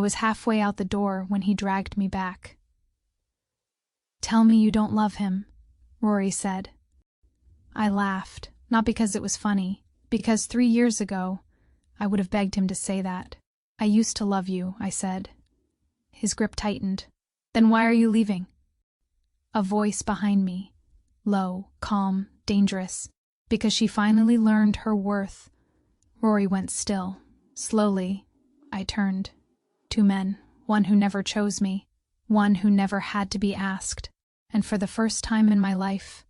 was halfway out the door when he dragged me back. "Tell me you don't love him," Rory said. I laughed, not because it was funny, because 3 years ago, I would have begged him to say that. "I used to love you," I said. His grip tightened. "Then why are you leaving?" A voice behind me, low, calm, dangerous, because she finally learned her worth. Rory went still. Slowly, I turned. 2 men, one who never chose me, one who never had to be asked, and for the first time in my life,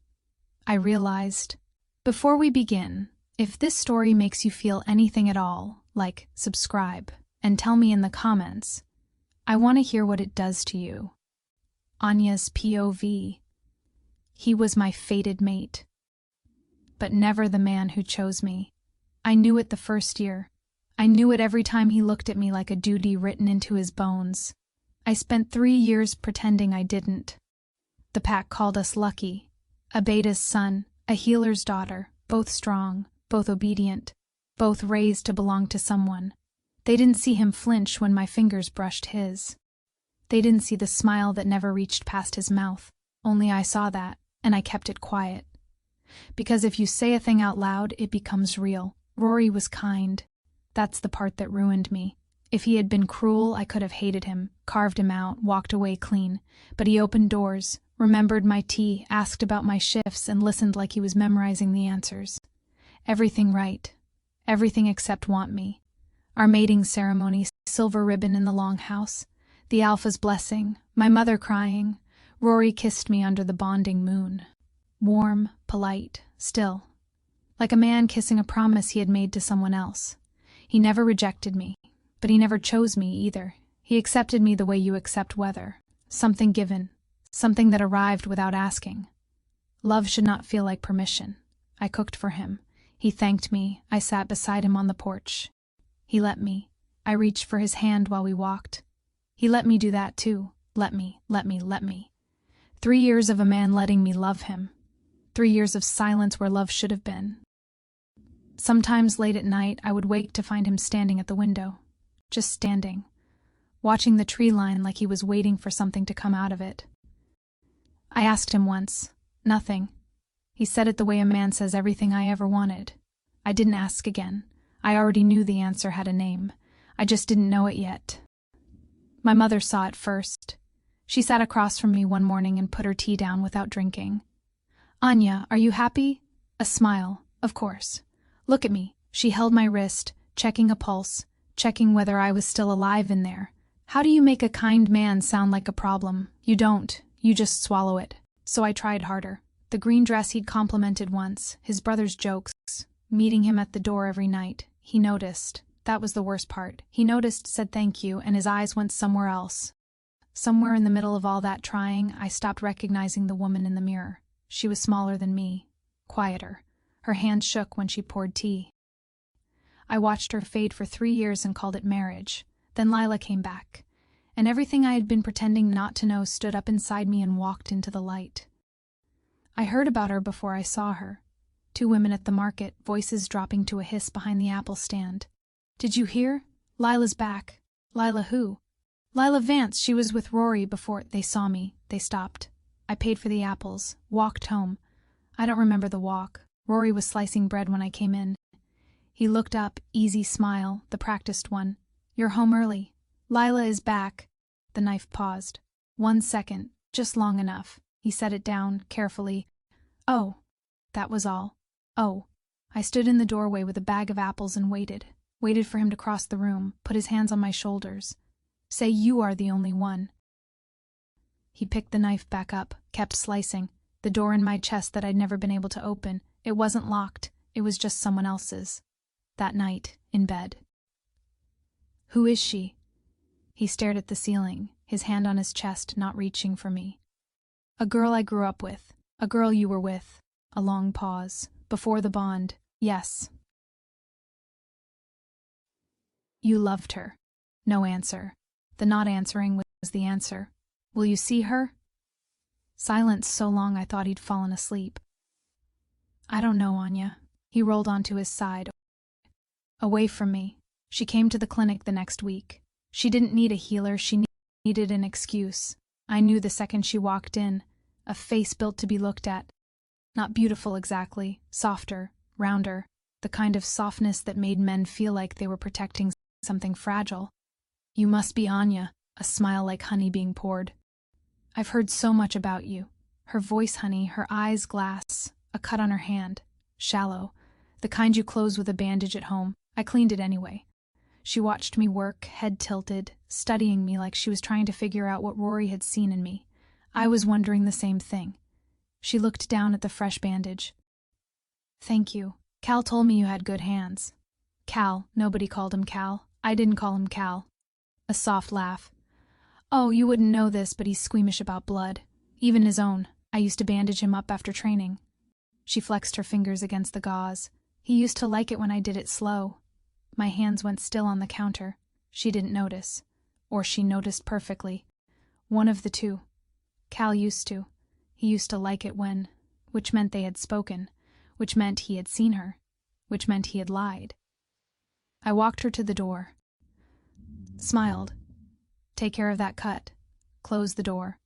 I realized. Before we begin, if this story makes you feel anything at all, like subscribe, and tell me in the comments. I want to hear what it does to you. Anya's POV. He was my fated mate, but never the man who chose me. I knew it the first year. I knew it every time he looked at me like a duty written into his bones. I spent 3 years pretending I didn't. The pack called us lucky. A beta's son, a healer's daughter, both strong, both obedient, both raised to belong to someone. They didn't see him flinch when my fingers brushed his. They didn't see the smile that never reached past his mouth. Only I saw that, and I kept it quiet. Because if you say a thing out loud, it becomes real. Rory was kind. That's the part that ruined me. If he had been cruel, I could have hated him, carved him out, walked away clean. But he opened doors, remembered my tea, asked about my shifts, and listened like he was memorizing the answers. Everything right. Everything except want me. Our mating ceremony, silver ribbon in the longhouse, the alpha's blessing, my mother crying. Rory kissed me under the bonding moon. Warm, polite, still. Like a man kissing a promise he had made to someone else. He never rejected me, but he never chose me either. He accepted me the way you accept weather. Something given, something that arrived without asking. Love should not feel like permission. I cooked for him. He thanked me. I sat beside him on the porch. He let me. I reached for his hand while we walked. He let me do that too. Let me. 3 years of a man letting me love him. 3 years of silence where love should have been. Sometimes late at night, I would wake to find him standing at the window. Just standing. Watching the tree line like he was waiting for something to come out of it. I asked him once. Nothing. He said it the way a man says everything I ever wanted. I didn't ask again. I already knew the answer had a name. I just didn't know it yet. My mother saw it first. She sat across from me one morning and put her tea down without drinking. "Anya, are you happy?" A smile, of course. "Look at me." She held my wrist, checking a pulse, checking whether I was still alive in there. "How do you make a kind man sound like a problem? You don't. You just swallow it." So I tried harder. The green dress he'd complimented once, his brother's jokes, meeting him at the door every night. He noticed. That was the worst part. He noticed, said thank you, and his eyes went somewhere else. Somewhere in the middle of all that trying, I stopped recognizing the woman in the mirror. She was smaller than me, quieter. Her hand shook when she poured tea. I watched her fade for 3 years and called it marriage. Then Lila came back, and everything I had been pretending not to know stood up inside me and walked into the light. I heard about her before I saw her. 2 women at the market, voices dropping to a hiss behind the apple stand. "Did you hear? Lila's back." "Lila who?" "Lila Vance. She was with Rory before they saw me." They stopped. I paid for the apples, walked home. I don't remember the walk. Rory was slicing bread when I came in. He looked up, easy smile, the practiced one. "You're home early." "Lila is back." The knife paused. 1 second, just long enough. He set it down, carefully. "Oh." That was all. "Oh." I stood in the doorway with a bag of apples and waited for him to cross the room, put his hands on my shoulders. "Say you are the only one." He picked the knife back up, kept slicing. The door in my chest that I'd never been able to open. It wasn't locked. It was just someone else's. That night, in bed. "Who is she?" He stared at the ceiling, his hand on his chest, not reaching for me. "A girl I grew up with. A girl you were with." A long pause. "Before the bond. Yes." "You loved her." No answer. The not answering was the answer. "Will you see her?" Silence so long I thought he'd fallen asleep. "I don't know, Anya." He rolled onto his side. "Away from me. She came to the clinic the next week. She didn't need a healer, she needed an excuse. I knew the second she walked in. A face built to be looked at. Not beautiful exactly, softer, rounder, the kind of softness that made men feel like they were protecting something fragile. You must be Anya, a smile like honey being poured. I've heard so much about you. Her voice honey, her eyes glass, a cut on her hand. Shallow. The kind you close with a bandage at home. I cleaned it anyway. She watched me work, head tilted, studying me like she was trying to figure out what Rory had seen in me. I was wondering the same thing. She looked down at the fresh bandage. Thank you. Cal told me you had good hands. Cal, nobody called him Cal. I didn't call him Cal. A soft laugh. Oh, you wouldn't know this, but he's squeamish about blood. Even his own. I used to bandage him up after training. She flexed her fingers against the gauze. He used to like it when I did it slow. My hands went still on the counter. She didn't notice. Or she noticed perfectly. One of the two. Cal used to. He used to like it when, which meant they had spoken, which meant he had seen her, which meant he had lied. I walked her to the door. Smiled. Take care of that cut. Closed the door.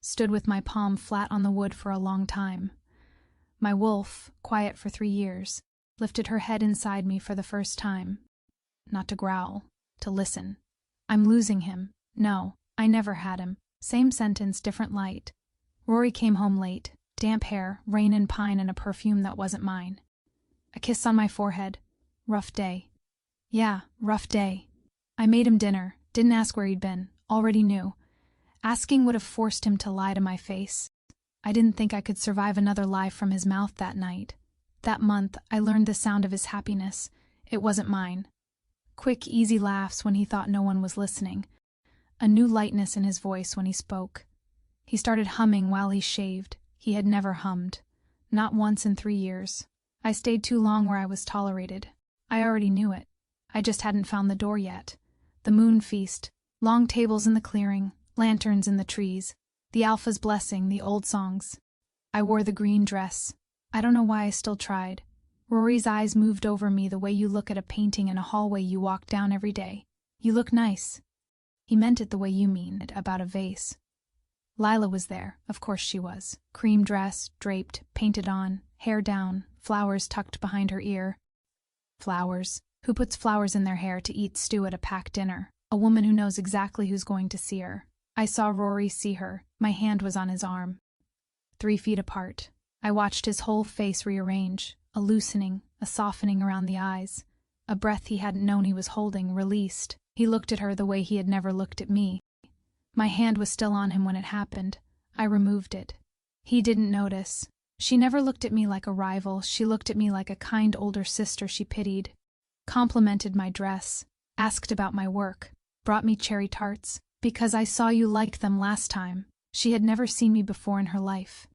Stood with my palm flat on the wood for a long time. My wolf, quiet for 3 years, lifted her head inside me for the first time. Not to growl, to listen. I'm losing him. No, I never had him. Same sentence, different light. Rory came home late. Damp hair, rain and pine, and a perfume that wasn't mine. A kiss on my forehead. Rough day. Yeah, rough day. I made him dinner. Didn't ask where he'd been. Already knew. Asking would have forced him to lie to my face. I didn't think I could survive another lie from his mouth that night. That month, I learned the sound of his happiness. It wasn't mine. Quick, easy laughs when he thought no one was listening. A new lightness in his voice when he spoke. He started humming while he shaved. He had never hummed. Not once in 3 years. I stayed too long where I was tolerated. I already knew it. I just hadn't found the door yet. The moon feast. Long tables in the clearing. Lanterns in the trees. The alpha's blessing, the old songs. I wore the green dress. I don't know why I still tried. Rory's eyes moved over me the way you look at a painting in a hallway you walk down every day. You look nice. He meant it the way you mean it about a vase. Lila was there, of course she was. Cream dress, draped, painted on, hair down, flowers tucked behind her ear. Flowers. Who puts flowers in their hair to eat stew at a packed dinner? A woman who knows exactly who's going to see her. I saw Rory see her. My hand was on his arm. 3 feet apart. I watched his whole face rearrange, a loosening, a softening around the eyes. A breath he hadn't known he was holding, released. He looked at her the way he had never looked at me. My hand was still on him when it happened. I removed it. He didn't notice. She never looked at me like a rival. She looked at me like a kind older sister she pitied. Complimented my dress. Asked about my work. Brought me cherry tarts. Because I saw you liked them last time. She had never seen me before in her life.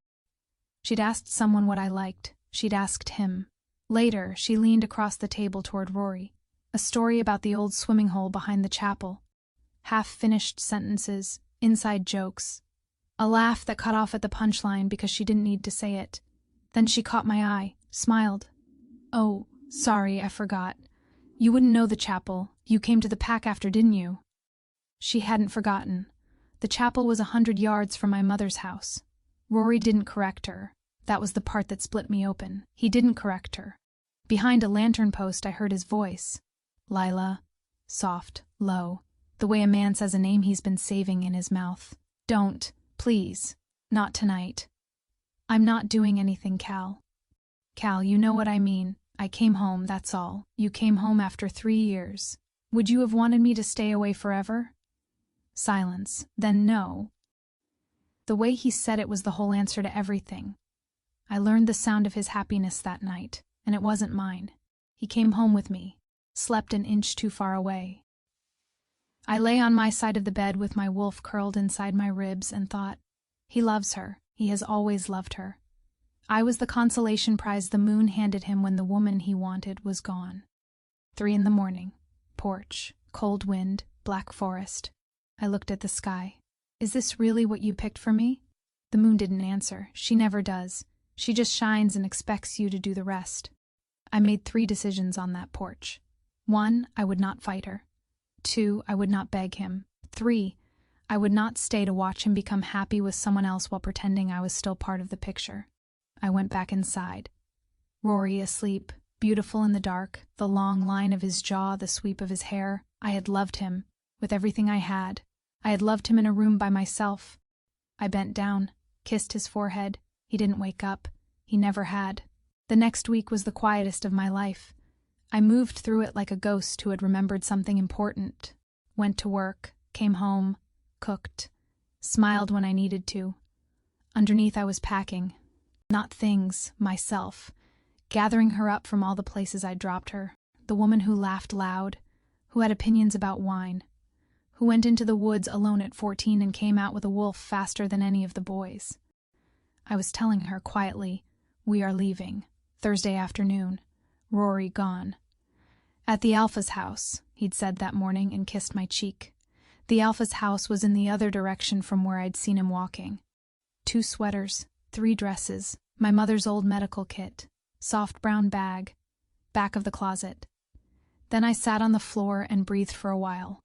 She'd asked someone what I liked. She'd asked him. Later, she leaned across the table toward Rory. A story about the old swimming hole behind the chapel. Half-finished sentences, inside jokes. A laugh that cut off at the punchline because she didn't need to say it. Then she caught my eye, smiled. Oh, sorry, I forgot. You wouldn't know the chapel. You came to the pack after, didn't you? She hadn't forgotten. The chapel was 100 yards from my mother's house. Rory didn't correct her. That was the part that split me open. He didn't correct her. Behind a lantern post I heard his voice. Lila. Soft, low. The way a man says a name he's been saving in his mouth. Don't, please. Not tonight. I'm not doing anything, Cal. Cal, you know what I mean. I came home, that's all. You came home after 3 years. Would you have wanted me to stay away forever? Silence. Then no. The way he said it was the whole answer to everything. I learned the sound of his happiness that night, and it wasn't mine. He came home with me, slept an inch too far away. I lay on my side of the bed with my wolf curled inside my ribs and thought, he loves her. He has always loved her. I was the consolation prize the moon handed him when the woman he wanted was gone. 3 a.m. Porch, cold wind, black forest. I looked at the sky. Is this really what you picked for me? The moon didn't answer. She never does. She just shines and expects you to do the rest. I made 3 decisions on that porch. 1, I would not fight her. 2, I would not beg him. 3, I would not stay to watch him become happy with someone else while pretending I was still part of the picture. I went back inside. Rory asleep, beautiful in the dark, the long line of his jaw, the sweep of his hair. I had loved him, with everything I had. I had loved him in a room by myself. I bent down, kissed his forehead. He didn't wake up. He never had. The next week was the quietest of my life. I moved through it like a ghost who had remembered something important. Went to work, came home, cooked, smiled when I needed to. Underneath I was packing. Not things, myself. Gathering her up from all the places I'd dropped her. The woman who laughed loud, who had opinions about wine, who went into the woods alone at 14 and came out with a wolf faster than any of the boys. I was telling her quietly, we are leaving. Thursday afternoon. Rory gone. At the Alpha's house, he'd said that morning and kissed my cheek. The Alpha's house was in the other direction from where I'd seen him walking. 2 sweaters, 3 dresses, my mother's old medical kit, soft brown bag, back of the closet. Then I sat on the floor and breathed for a while.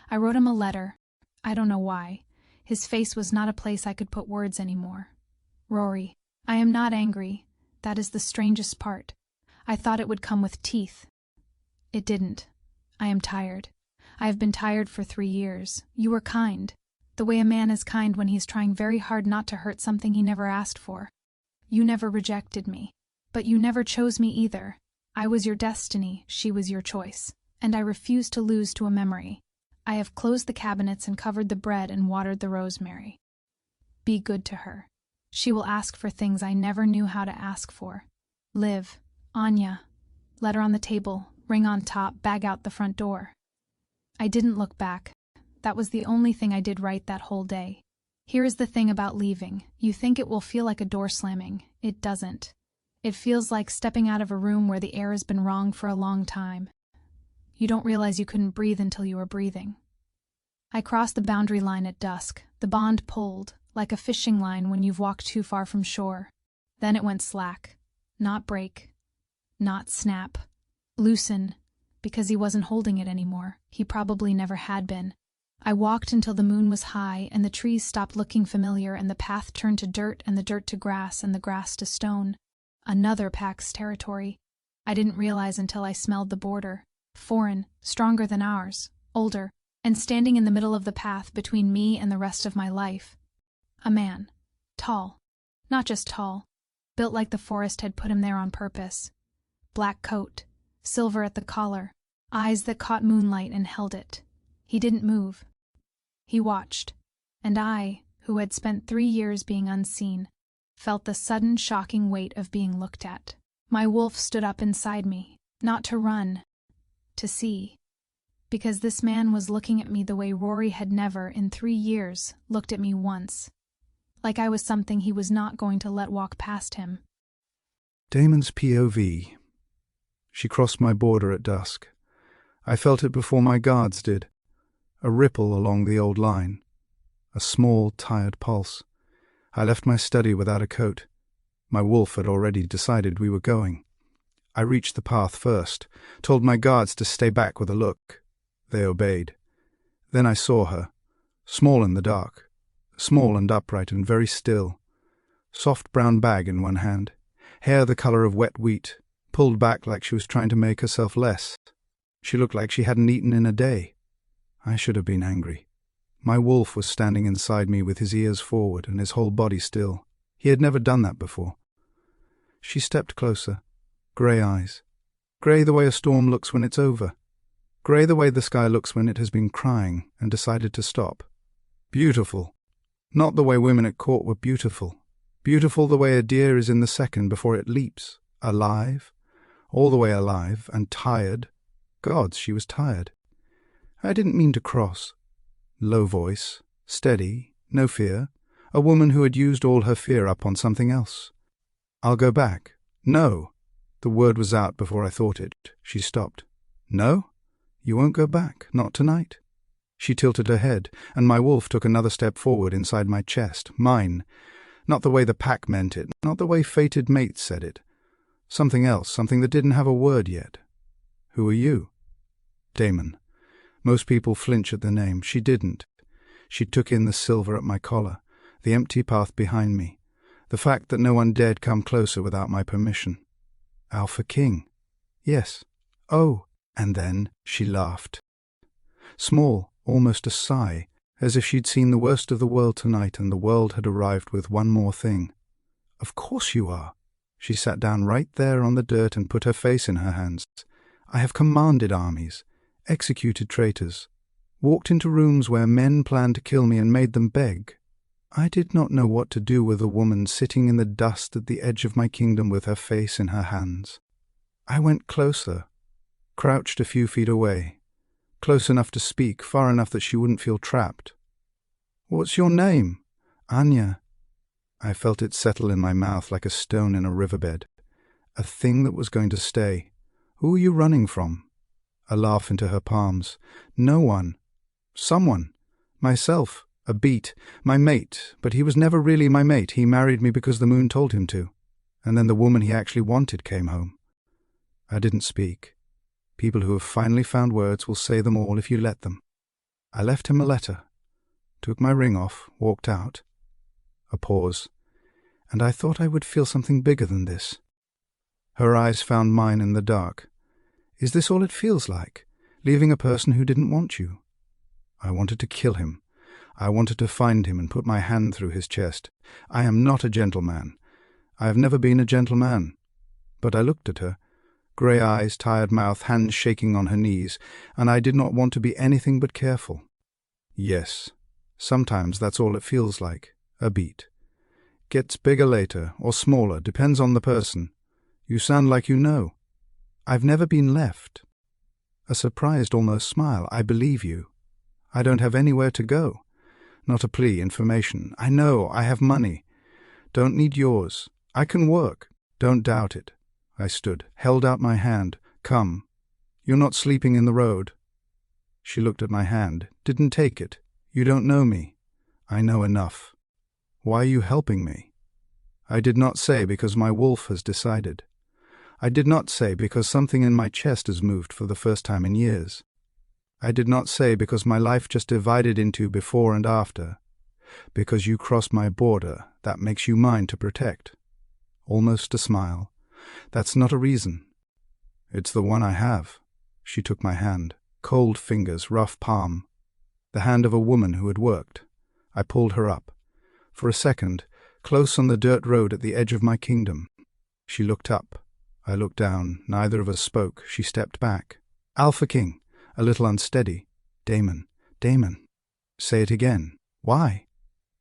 I wrote him a letter. I don't know why. His face was not a place I could put words anymore. Rory, I am not angry. That is the strangest part. I thought it would come with teeth. It didn't. I am tired. I have been tired for 3 years. You were kind. The way a man is kind when he's trying very hard not to hurt something he never asked for. You never rejected me. But you never chose me either. I was your destiny, she was your choice. And I refuse to lose to a memory. I have closed the cabinets and covered the bread and watered the rosemary. Be good to her. She will ask for things I never knew how to ask for. Live. Anya. Letter on the table, ring on top, bag out the front door. I didn't look back. That was the only thing I did right that whole day. Here is the thing about leaving. You think it will feel like a door slamming. It doesn't. It feels like stepping out of a room where the air has been wrong for a long time. You don't realize you couldn't breathe until you were breathing. I crossed the boundary line at dusk. The bond pulled, like a fishing line when you've walked too far from shore. Then it went slack. Not break. Not snap. Loosen. Because he wasn't holding it anymore. He probably never had been. I walked until the moon was high and the trees stopped looking familiar and the path turned to dirt and the dirt to grass and the grass to stone. Another pack's territory. I didn't realize until I smelled the border. Foreign, stronger than ours, older, and standing in the middle of the path between me and the rest of my life. A man. Tall. Not just tall. Built like the forest had put him there on purpose. Black coat. Silver at the collar. Eyes that caught moonlight and held it. He didn't move. He watched. And I, who had spent 3 years being unseen, felt the sudden shocking weight of being looked at. My wolf stood up inside me. Not to run. To see. Because this man was looking at me the way Rory had never, in 3 years, looked at me once. Like I was something he was not going to let walk past him. Damon's POV. She crossed my border at dusk. I felt it before my guards did. A ripple along the old line. A small, tired pulse. I left my study without a coat. My wolf had already decided we were going. I reached the path first, told my guards to stay back with a look. They obeyed. Then I saw her, small in the dark, small and upright and very still. Soft brown bag in one hand, hair the color of wet wheat, pulled back like she was trying to make herself less. She looked like she hadn't eaten in a day. I should have been angry. My wolf was standing inside me with his ears forward and his whole body still. He had never done that before. She stepped closer. Grey eyes. Grey the way a storm looks when it's over. Grey the way the sky looks when it has been crying and decided to stop. Beautiful. Not the way women at court were beautiful. Beautiful the way a deer is in the second before it leaps. Alive. All the way alive and tired. Gods, she was tired. I didn't mean to cross. Low voice. Steady. No fear. A woman who had used all her fear up on something else. I'll go back. No. The word was out before I thought it. She stopped. No? You won't go back. Not tonight. She tilted her head, and my wolf took another step forward inside my chest. Mine. Not the way the pack meant it. Not the way fated mates said it. Something else. Something that didn't have a word yet. Who are you? Damon. Most people flinch at the name. She didn't. She took in the silver at my collar, the empty path behind me, the fact that no one dared come closer without my permission. Alpha King. Yes. Oh. And then she laughed. Small, almost a sigh, as if she'd seen the worst of the world tonight and the world had arrived with one more thing. Of course you are. She sat down right there on the dirt and put her face in her hands. I have commanded armies, executed traitors, walked into rooms where men planned to kill me and made them beg. I did not know what to do with a woman sitting in the dust at the edge of my kingdom with her face in her hands. I went closer, crouched a few feet away, close enough to speak, far enough that she wouldn't feel trapped. What's your name? Anya. I felt it settle in my mouth like a stone in a riverbed, a thing that was going to stay. Who are you running from? A laugh into her palms. No one. Someone. Myself. A beat. My mate. But he was never really my mate. He married me because the moon told him to. And then the woman he actually wanted came home. I didn't speak. People who have finally found words will say them all if you let them. I left him a letter, took my ring off, walked out. A pause, and I thought I would feel something bigger than this. Her eyes found mine in the dark. Is this all it feels like, leaving a person who didn't want you? I wanted to kill him. I wanted to find him and put my hand through his chest. I am not a gentleman. I have never been a gentleman. But I looked at her. Grey eyes, tired mouth, hands shaking on her knees, and I did not want to be anything but careful. Yes, sometimes that's all it feels like, a beat. Gets bigger later, or smaller, depends on the person. You sound like you know. I've never been left. A surprised almost smile. I believe you. I don't have anywhere to go. Not a plea, information. I know, I have money. Don't need yours. I can work. Don't doubt it. I stood, held out my hand. Come. You're not sleeping in the road. She looked at my hand, didn't take it. You don't know me. I know enough. Why are you helping me? I did not say because my wolf has decided. I did not say because something in my chest has moved for the first time in years. I did not say because my life just divided into before and after. Because you crossed my border, that makes you mine to protect. Almost a smile. That's not a reason. It's the one I have. She took my hand. Cold fingers, rough palm. The hand of a woman who had worked. I pulled her up. For a second, close on the dirt road at the edge of my kingdom. She looked up. I looked down. Neither of us spoke. She stepped back. Alpha King. A little unsteady. Damon. Damon. Say it again. Why?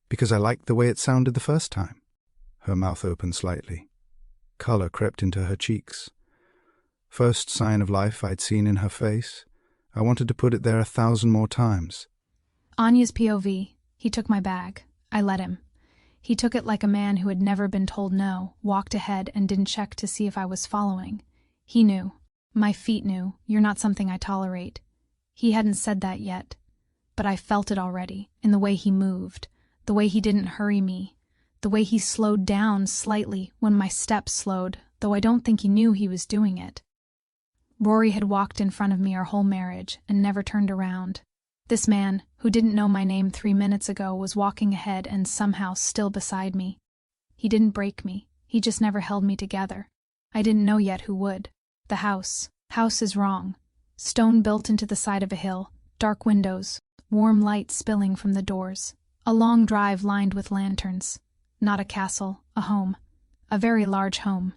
Because I liked the way it sounded the first time. Her mouth opened slightly. Color crept into her cheeks. First sign of life I'd seen in her face. I wanted to put it there 1,000 more times. Anya's POV. He took my bag. I let him. He took it like a man who had never been told no, walked ahead and didn't check to see if I was following. He knew. My feet knew. You're not something I tolerate. He hadn't said that yet. But I felt it already, in the way he moved, the way he didn't hurry me, the way he slowed down slightly when my steps slowed, though I don't think he knew he was doing it. Rory had walked in front of me our whole marriage and never turned around. This man, who didn't know my name 3 minutes ago, was walking ahead and somehow still beside me. He didn't break me. He just never held me together. I didn't know yet who would. The house. House is wrong. Stone built into the side of a hill, dark windows, warm light spilling from the doors. A long drive lined with lanterns. Not a castle, a home. A very large home.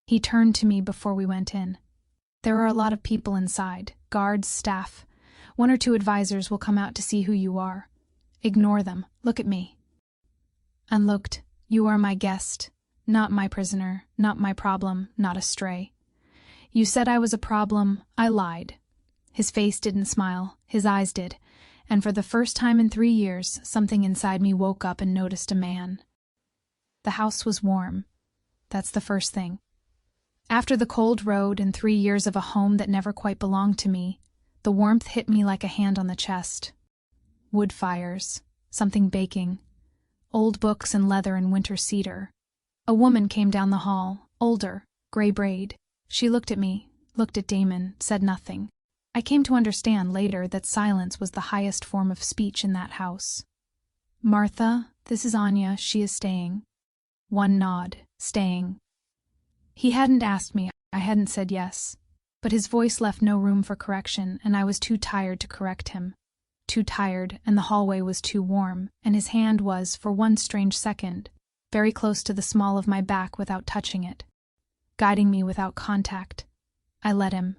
He turned to me before we went in. There are a lot of people inside, guards, staff. 1 or 2 advisors will come out to see who you are. Ignore them. Look at me. And looked. You are my guest, not my prisoner, not my problem, not a stray. You said I was a problem. I lied. His face didn't smile. His eyes did. And for the first time in 3 years, something inside me woke up and noticed a man. The house was warm. That's the first thing. After the cold road and 3 years of a home that never quite belonged to me, the warmth hit me like a hand on the chest. Wood fires, something baking, old books and leather and winter cedar. A woman came down the hall, older, gray braid. She looked at me, looked at Damon, said nothing. I came to understand later that silence was the highest form of speech in that house. "Martha, this is Anya, she is staying." One nod. Staying. He hadn't asked me, I hadn't said yes. But his voice left no room for correction, and I was too tired to correct him. Too tired, and the hallway was too warm, and his hand was, for one strange second, very close to the small of my back without touching it, guiding me without contact. I let him.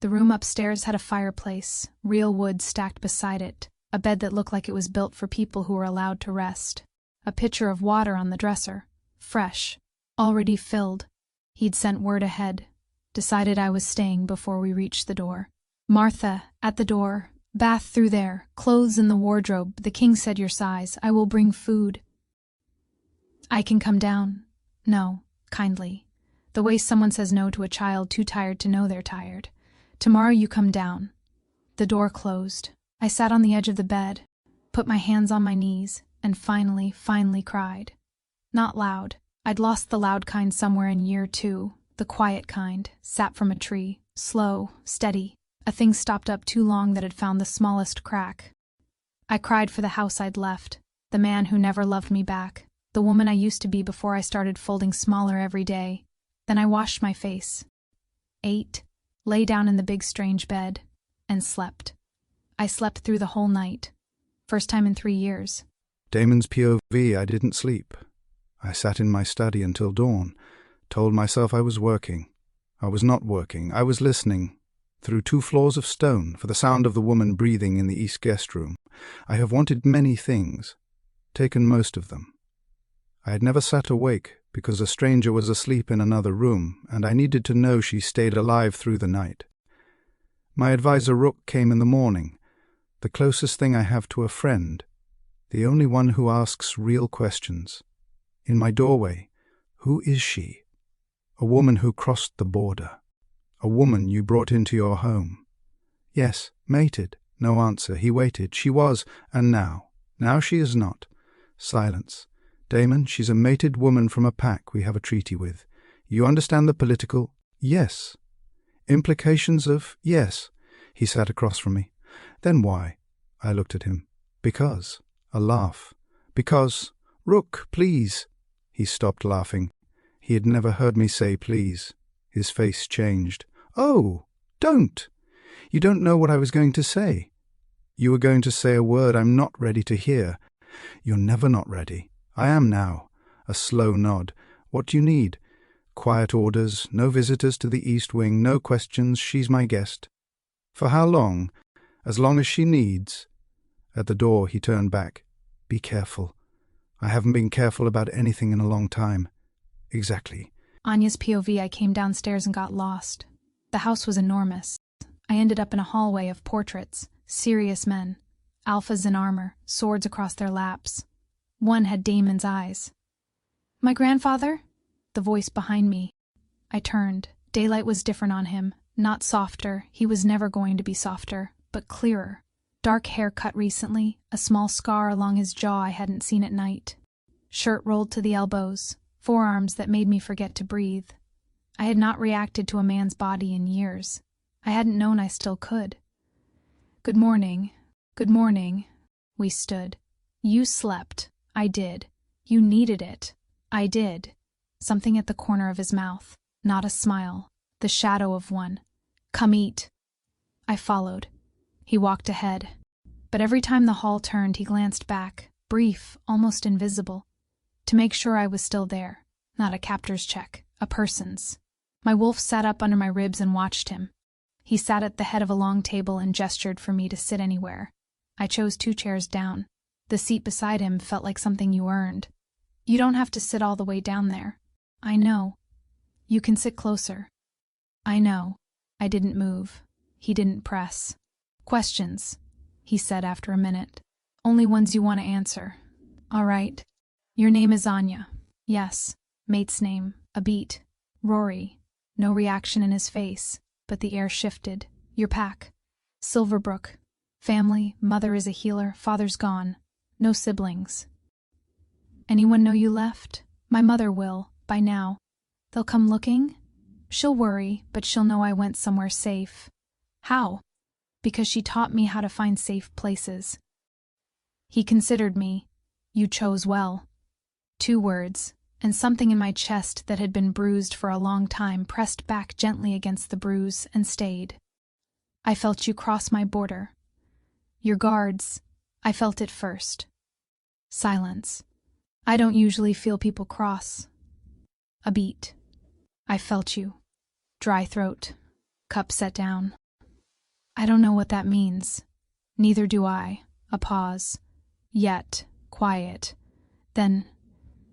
The room upstairs had a fireplace, real wood stacked beside it, a bed that looked like it was built for people who were allowed to rest, a pitcher of water on the dresser, fresh, already filled. He'd sent word ahead, decided I was staying before we reached the door. "Martha, at the door, bath through there, clothes in the wardrobe, the king said your size, I will bring food." "I can come down." "No," kindly. The way someone says no to a child too tired to know they're tired. "Tomorrow you come down." The door closed. I sat on the edge of the bed, put my hands on my knees, and finally cried. Not loud. I'd lost the loud kind somewhere in year 2, the quiet kind, sap from a tree, slow, steady, a thing stopped up too long that had found the smallest crack. I cried for the house I'd left, the man who never loved me back, the woman I used to be before I started folding smaller every day. Then I washed my face, ate, lay down in the big strange bed, and slept. I slept through the whole night. First time in 3 years. Damon's POV, I didn't sleep. I sat in my study until dawn, told myself I was working. I was not working. I was listening, through 2 floors of stone, for the sound of the woman breathing in the east guest room. I have wanted many things, taken most of them. I had never sat awake, because a stranger was asleep in another room, and I needed to know she stayed alive through the night. My advisor Rook came in the morning, the closest thing I have to a friend, the only one who asks real questions. In my doorway, who is she? A woman who crossed the border. A woman you brought into your home. Yes, mated. No answer. He waited. She was, and now. Now she is not. Silence. Damon, she's a mated woman from a pack we have a treaty with. You understand the political? Yes. Implications of? Yes. He sat across from me. Then why? I looked at him. Because. A laugh. Because. Rook, please. He stopped laughing. He had never heard me say please. His face changed. Oh, don't. You don't know what I was going to say. You were going to say a word I'm not ready to hear. You're never not ready. I am now. A slow nod. What do you need? Quiet orders, no visitors to the East Wing, no questions, she's my guest. For how long? As long as she needs. At the door he turned back. Be careful. I haven't been careful about anything in a long time. Exactly. Anya's POV, I came downstairs and got lost. The house was enormous. I ended up in a hallway of portraits, serious men, alphas in armor, swords across their laps. One had Damon's eyes. "My grandfather?" The voice behind me. I turned. Daylight was different on him, not softer, he was never going to be softer, but clearer. Dark hair cut recently, a small scar along his jaw I hadn't seen at night. Shirt rolled to the elbows, forearms that made me forget to breathe. I had not reacted to a man's body in years. I hadn't known I still could. "Good morning. Good morning." We stood. "You slept. I did. You needed it. I did." Something at the corner of his mouth. Not a smile. The shadow of one. "Come eat." I followed. He walked ahead. But every time the hall turned, he glanced back, brief, almost invisible, to make sure I was still there. Not a captor's check, a person's. My wolf sat up under my ribs and watched him. He sat at the head of a long table and gestured for me to sit anywhere. I chose 2 chairs down. The seat beside him felt like something you earned. You don't have to sit all the way down there. I know. You can sit closer. I know. I didn't move. He didn't press. "Questions," he said after a minute. "Only ones you want to answer. All right. Your name is Anya." "Yes." Mate's name. A beat. "Rory." No reaction in his face, but the air shifted. "Your pack." "Silverbrook." "Family, mother is a healer, father's gone. No siblings." "Anyone know you left?" "My mother will, by now." "They'll come looking?" "She'll worry, but she'll know I went somewhere safe." "How?" because she taught me how to find safe places. He considered me. You chose well. 2 words, and something in my chest that had been bruised for a long time pressed back gently against the bruise and stayed. I felt you cross my border. Your guards, I felt it first. Silence. I don't usually feel people cross. A beat. I felt you. Dry throat. Cup set down. I don't know what that means. Neither do I. A pause. Yet, quiet. Then,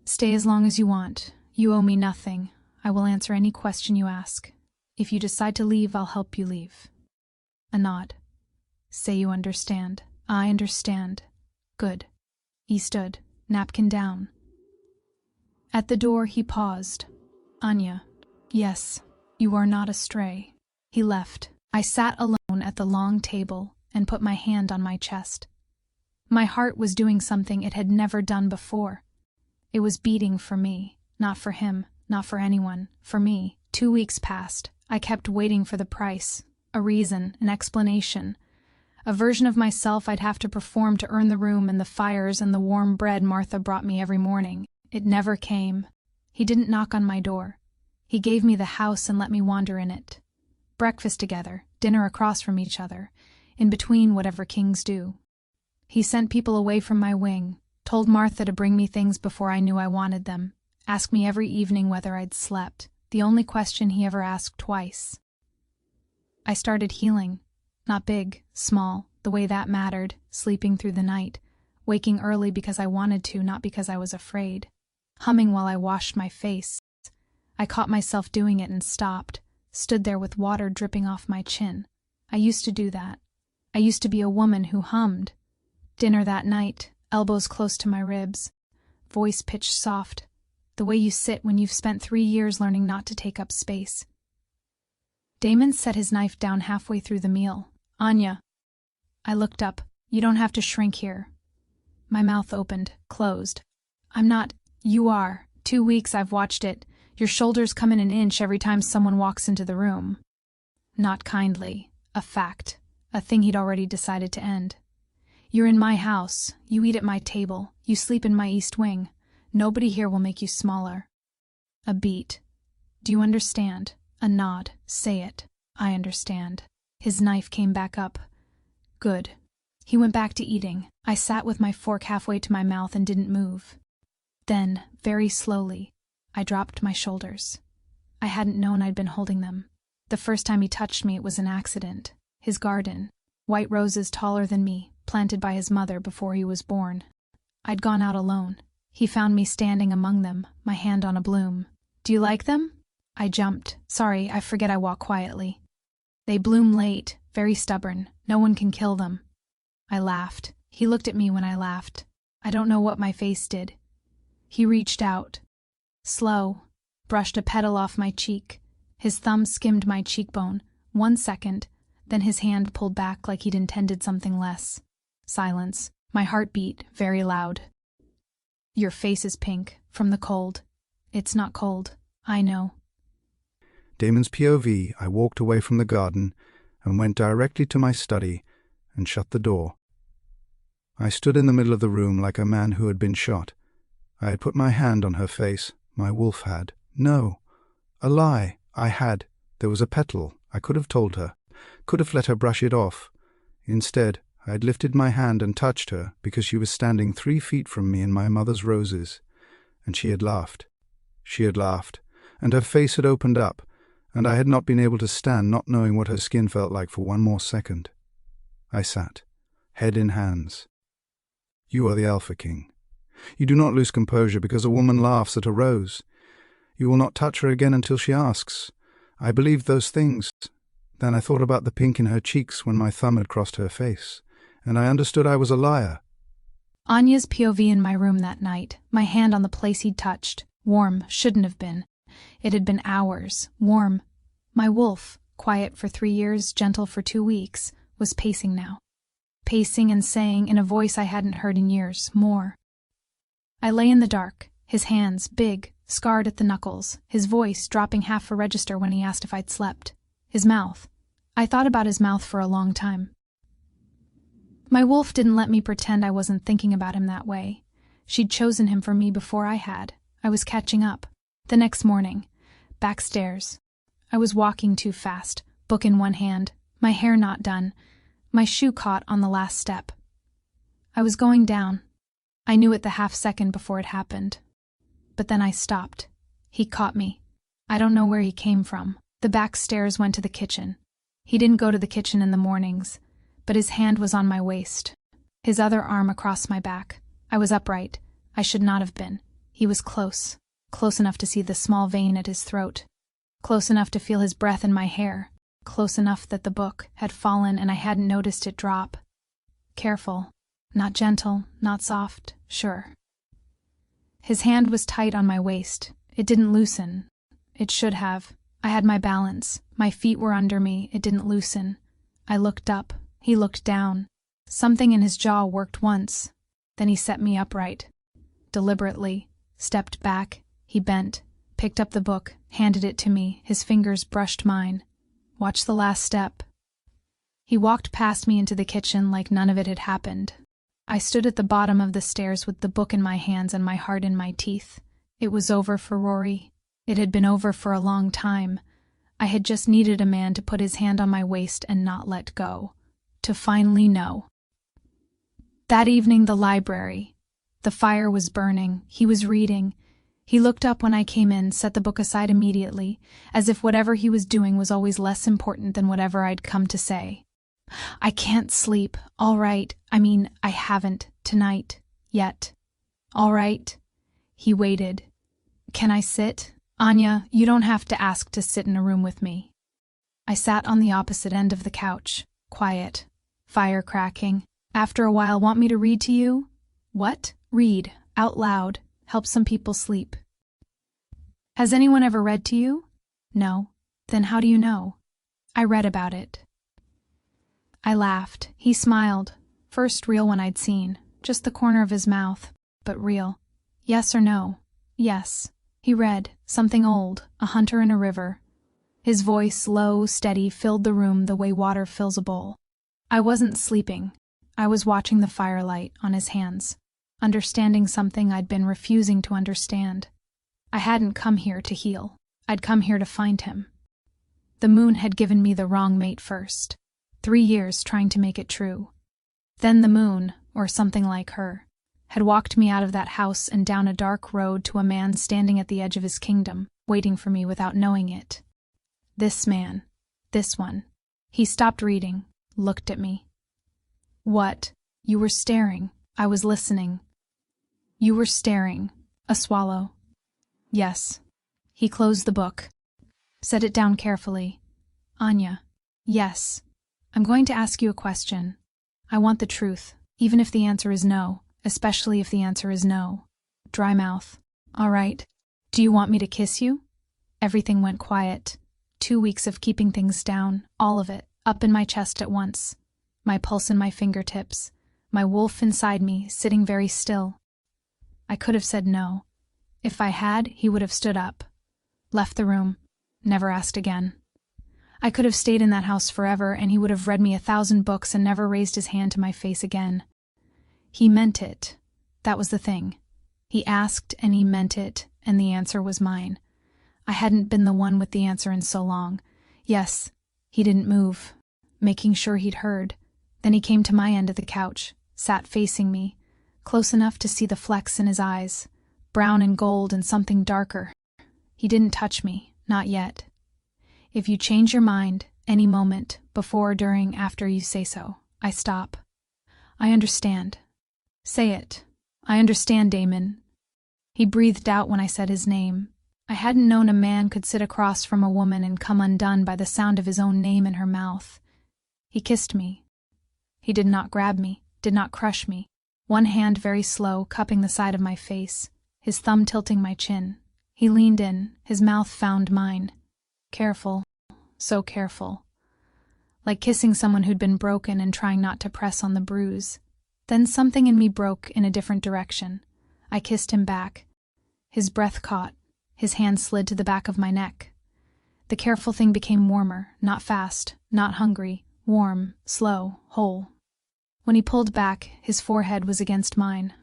stay as long as you want. You owe me nothing. I will answer any question you ask. If you decide to leave, I'll help you leave. A nod. Say you understand. I understand. Good. He stood, napkin down. At the door, he paused. Anya. Yes, you are not astray. He left. I sat alone at the long table and put my hand on my chest. My heart was doing something it had never done before. It was beating for me, not for him, not for anyone, for me. 2 weeks passed. I kept waiting for the price, a reason, an explanation. A version of myself I'd have to perform to earn the room and the fires and the warm bread Martha brought me every morning. It never came. He didn't knock on my door. He gave me the house and let me wander in it. Breakfast together, dinner across from each other, in between whatever kings do. He sent people away from my wing, told Martha to bring me things before I knew I wanted them, asked me every evening whether I'd slept, the only question he ever asked twice. I started healing. Not big, small, the way that mattered, sleeping through the night, waking early because I wanted to, not because I was afraid, humming while I washed my face. I caught myself doing it and stopped, stood there with water dripping off my chin. I used to do that. I used to be a woman who hummed. Dinner that night, elbows close to my ribs, voice pitched soft, the way you sit when you've spent 3 years learning not to take up space. Damon set his knife down halfway through the meal. Anya. I looked up. You don't have to shrink here. My mouth opened, closed. I'm not. You are. 2 weeks I've watched it. Your shoulders come in an inch every time someone walks into the room. Not kindly. A fact. A thing he'd already decided to end. You're in my house. You eat at my table. You sleep in my east wing. Nobody here will make you smaller. A beat. Do you understand? A nod. Say it. I understand. His knife came back up. Good. He went back to eating. I sat with my fork halfway to my mouth and didn't move. Then, very slowly, I dropped my shoulders. I hadn't known I'd been holding them. The first time he touched me, it was an accident. His garden. White roses taller than me, planted by his mother before he was born. I'd gone out alone. He found me standing among them, my hand on a bloom. Do you like them? I jumped. Sorry, I forget I walk quietly. They bloom late, very stubborn. No one can kill them. I laughed. He looked at me when I laughed. I don't know what my face did. He reached out. Slow. Brushed a petal off my cheek. His thumb skimmed my cheekbone. 1 second. Then his hand pulled back like he'd intended something less. Silence. My heart beat, very loud. Your face is pink, from the cold. It's not cold. I know. Damon's POV, I walked away from the garden and went directly to my study and shut the door. I stood in the middle of the room like a man who had been shot. I had put my hand on her face. My wolf had. No. A lie. I had. There was a petal. I could have told her. Could have let her brush it off. Instead, I had lifted my hand and touched her because she was standing 3 feet from me in my mother's roses, and she had laughed. She had laughed, and her face had opened up, and I had not been able to stand not knowing what her skin felt like for 1 more second. I sat, head in hands. You are the Alpha King. You do not lose composure because a woman laughs at a rose. You will not touch her again until she asks. I believed those things. Then I thought about the pink in her cheeks when my thumb had crossed her face, and I understood I was a liar. Anya's POV in my room that night, my hand on the place he'd touched. Warm, shouldn't have been. It had been hours. Warm. My wolf, quiet for 3 years, gentle for 2 weeks, was pacing now. Pacing and saying, in a voice I hadn't heard in years, more. I lay in the dark, his hands, big, scarred at the knuckles, his voice dropping half a register when he asked if I'd slept. His mouth. I thought about his mouth for a long time. My wolf didn't let me pretend I wasn't thinking about him that way. She'd chosen him for me before I had. I was catching up. The next morning, backstairs. I was walking too fast, book in one hand, my hair not done. My shoe caught on the last step. I was going down. I knew it the half second before it happened. But then I stopped. He caught me. I don't know where he came from. The back stairs went to the kitchen. He didn't go to the kitchen in the mornings, but his hand was on my waist, his other arm across my back. I was upright. I should not have been. He was close, close enough to see the small vein at his throat, close enough to feel his breath in my hair, close enough that the book had fallen and I hadn't noticed it drop. Careful, not gentle, not soft, sure. His hand was tight on my waist. It didn't loosen. It should have. I had my balance. My feet were under me. It didn't loosen. I looked up. He looked down. Something in his jaw worked once. Then he set me upright. Deliberately. Stepped back. He bent. Picked up the book. Handed it to me. His fingers brushed mine. Watch the last step. He walked past me into the kitchen like none of it had happened. I stood at the bottom of the stairs with the book in my hands and my heart in my teeth. It was over for Rory. It had been over for a long time. I had just needed a man to put his hand on my waist and not let go. To finally know. That evening, the library. The fire was burning. He was reading. He looked up when I came in, set the book aside immediately, as if whatever he was doing was always less important than whatever I'd come to say. I can't sleep. All right. I haven't. Tonight. Yet. All right. He waited. Can I sit? Anya, you don't have to ask to sit in a room with me. I sat on the opposite end of the couch. Quiet. Fire cracking. After a while, want me to read to you? What? Read. Out loud. Help some people sleep. Has anyone ever read to you? No. Then how do you know? I read about it. I laughed. He smiled. First real one I'd seen. Just the corner of his mouth. But real. Yes or no? Yes. He read. Something old. A hunter in a river. His voice, low, steady, filled the room the way water fills a bowl. I wasn't sleeping. I was watching the firelight on his hands, understanding something I'd been refusing to understand. I hadn't come here to heal. I'd come here to find him. The moon had given me the wrong mate first. 3 years trying to make it true. Then the moon, or something like her, had walked me out of that house and down a dark road to a man standing at the edge of his kingdom, waiting for me without knowing it. This man. This one. He stopped reading, looked at me. What? You were staring. I was listening. You were staring. A swallow. Yes. He closed the book. Set it down carefully. Anya. Yes. I'm going to ask you a question. I want the truth, even if the answer is no, especially if the answer is no. Dry mouth. All right. Do you want me to kiss you? Everything went quiet. 2 weeks of keeping things down, all of it, up in my chest at once. My pulse in my fingertips, my wolf inside me, sitting very still. I could have said no. If I had, he would have stood up. Left the room. Never asked again. I could have stayed in that house forever, and he would have read me 1,000 books and never raised his hand to my face again. He meant it. That was the thing. He asked, and he meant it, and the answer was mine. I hadn't been the one with the answer in so long. Yes, he didn't move, making sure he'd heard. Then he came to my end of the couch, sat facing me, close enough to see the flecks in his eyes, brown and gold and something darker. He didn't touch me, not yet. If you change your mind, any moment, before, during, after you say so, I stop. I understand. Say it. I understand, Damon. He breathed out when I said his name. I hadn't known a man could sit across from a woman and come undone by the sound of his own name in her mouth. He kissed me. He did not grab me, did not crush me. One hand very slow, cupping the side of my face, his thumb tilting my chin. He leaned in, his mouth found mine. Careful, so careful. Like kissing someone who'd been broken and trying not to press on the bruise. Then something in me broke in a different direction. I kissed him back. His breath caught. His hand slid to the back of my neck. The careful thing became warmer, not fast, not hungry, warm, slow, whole. When he pulled back, his forehead was against mine.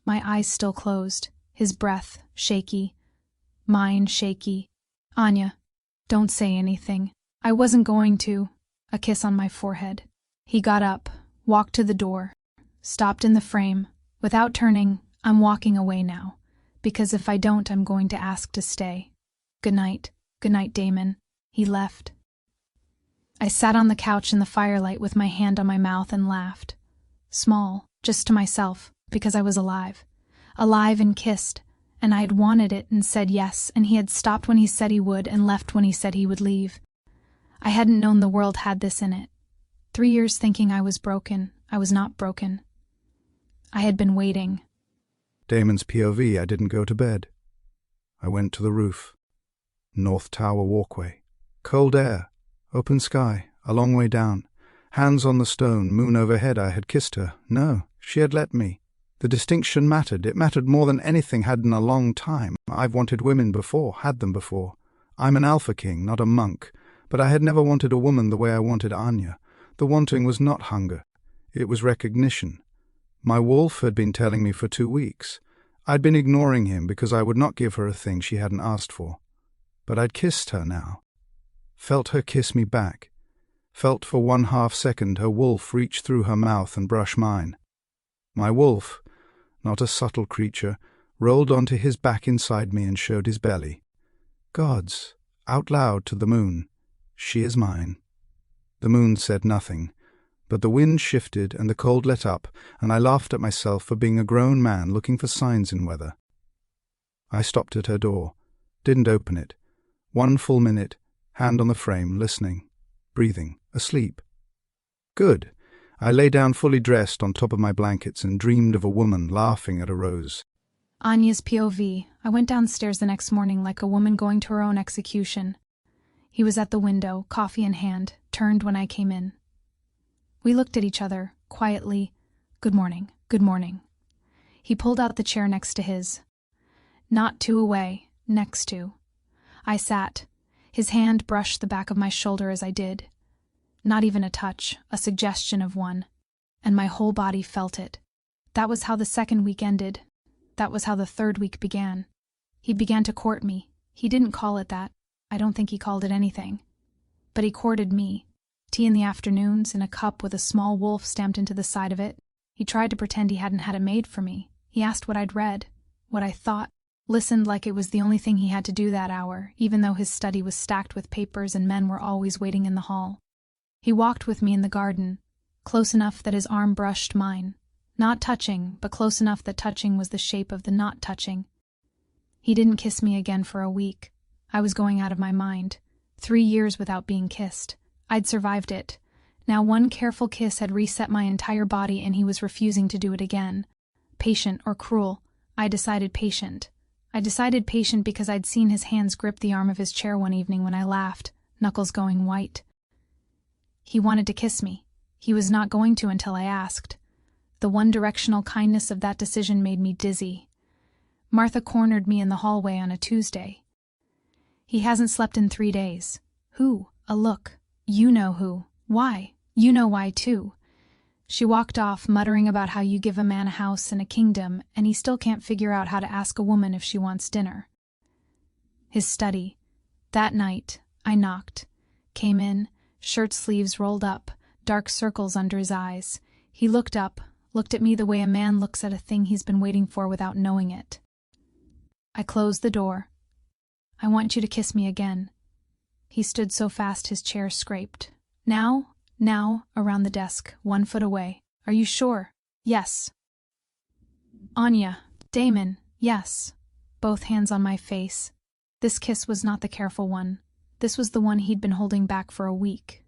My eyes still closed, his breath shaky, mine shaky. Anya, don't say anything. I wasn't going to. A kiss on my forehead. He got up, walked to the door, stopped in the frame. Without turning, I'm walking away now, because if I don't, I'm going to ask to stay. Good night, Damon. He left. I sat on the couch in the firelight with my hand on my mouth and laughed. Small, just to myself, because I was alive. Alive and kissed, and I had wanted it and said yes, and he had stopped when he said he would and left when he said he would leave. I hadn't known the world had this in it. 3 years thinking I was broken. I was not broken. I had been waiting. Damon's POV, I didn't go to bed. I went to the roof. North Tower walkway. Cold air. Open sky. A long way down. Hands on the stone, moon overhead. I had kissed her. No, she had let me. The distinction mattered. It mattered more than anything had in a long time. I've wanted women before, had them before. I'm an alpha king, not a monk. But I had never wanted a woman the way I wanted Anya. The wanting was not hunger. It was recognition. My wolf had been telling me for 2 weeks. I'd been ignoring him because I would not give her a thing she hadn't asked for. But I'd kissed her now. Felt her kiss me back. Felt for 1/2 second her wolf reach through her mouth and brush mine. My wolf, not a subtle creature, rolled onto his back inside me and showed his belly. Gods, out loud to the moon, she is mine. The moon said nothing, but the wind shifted and the cold let up, and I laughed at myself for being a grown man looking for signs in weather. I stopped at her door, didn't open it. 1 full minute, hand on the frame, listening, breathing, asleep. Good. I lay down fully dressed on top of my blankets and dreamed of a woman laughing at a rose. Anya's POV. I went downstairs the next morning like a woman going to her own execution. He was at the window, coffee in hand, turned when I came in. We looked at each other, quietly. Good morning, good morning. He pulled out the chair next to his. Not 2 away, next to. I sat. His hand brushed the back of my shoulder as I did. Not even a touch, a suggestion of one. And my whole body felt it. That was how the 2nd week ended. That was how the 3rd week began. He began to court me. He didn't call it that. I don't think he called it anything. But he courted me. Tea in the afternoons, in a cup with a small wolf stamped into the side of it. He tried to pretend he hadn't had it made for me. He asked what I'd read, what I thought, listened like it was the only thing he had to do that hour, even though his study was stacked with papers and men were always waiting in the hall. He walked with me in the garden, close enough that his arm brushed mine. Not touching, but close enough that touching was the shape of the not touching. He didn't kiss me again for a week. I was going out of my mind. 3 years without being kissed. I'd survived it. Now 1 careful kiss had reset my entire body and he was refusing to do it again. Patient or cruel. I decided patient. I decided patient because I'd seen his hands grip the arm of his chair one evening when I laughed, knuckles going white. He wanted to kiss me. He was not going to until I asked. The one-directional kindness of that decision made me dizzy. Martha cornered me in the hallway on a Tuesday. He hasn't slept in 3 days. Who? A look. You know who. Why? You know why, too. She walked off, muttering about how you give a man a house and a kingdom, and he still can't figure out how to ask a woman if she wants dinner. His study. That night, I knocked. Came in, shirt sleeves rolled up, dark circles under his eyes. He looked up, looked at me the way a man looks at a thing he's been waiting for without knowing it. I closed the door. I want you to kiss me again. He stood so fast his chair scraped. Now, around the desk, 1 foot away. Are you sure? Yes. Anya, Damon, yes. Both hands on my face. This kiss was not the careful one. This was the one he'd been holding back for a week.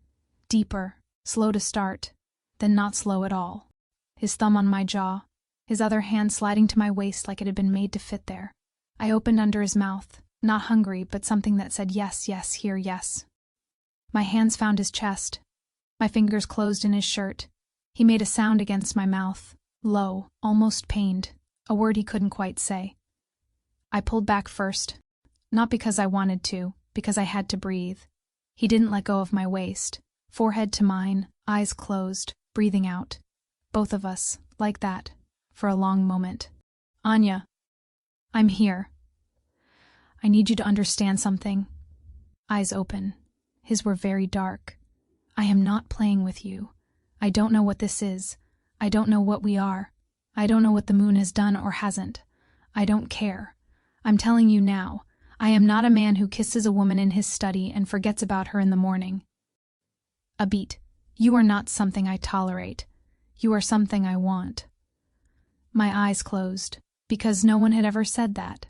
Deeper, slow to start, then not slow at all. His thumb on my jaw, his other hand sliding to my waist like it had been made to fit there. I opened under his mouth. Not hungry, but something that said yes, yes, here, yes. My hands found his chest. My fingers closed in his shirt. He made a sound against my mouth, low, almost pained, a word he couldn't quite say. I pulled back first, not because I wanted to, because I had to breathe. He didn't let go of my waist, forehead to mine, eyes closed, breathing out. both of us, like that, for a long moment. Anya, I'm here. I need you to understand something. Eyes open. His were very dark. I am not playing with you. I don't know what this is. I don't know what we are. I don't know what the moon has done or hasn't. I don't care. I'm telling you now, I am not a man who kisses a woman in his study and forgets about her in the morning. But, you are not something I tolerate. You are something I want. My eyes closed, because no one had ever said that.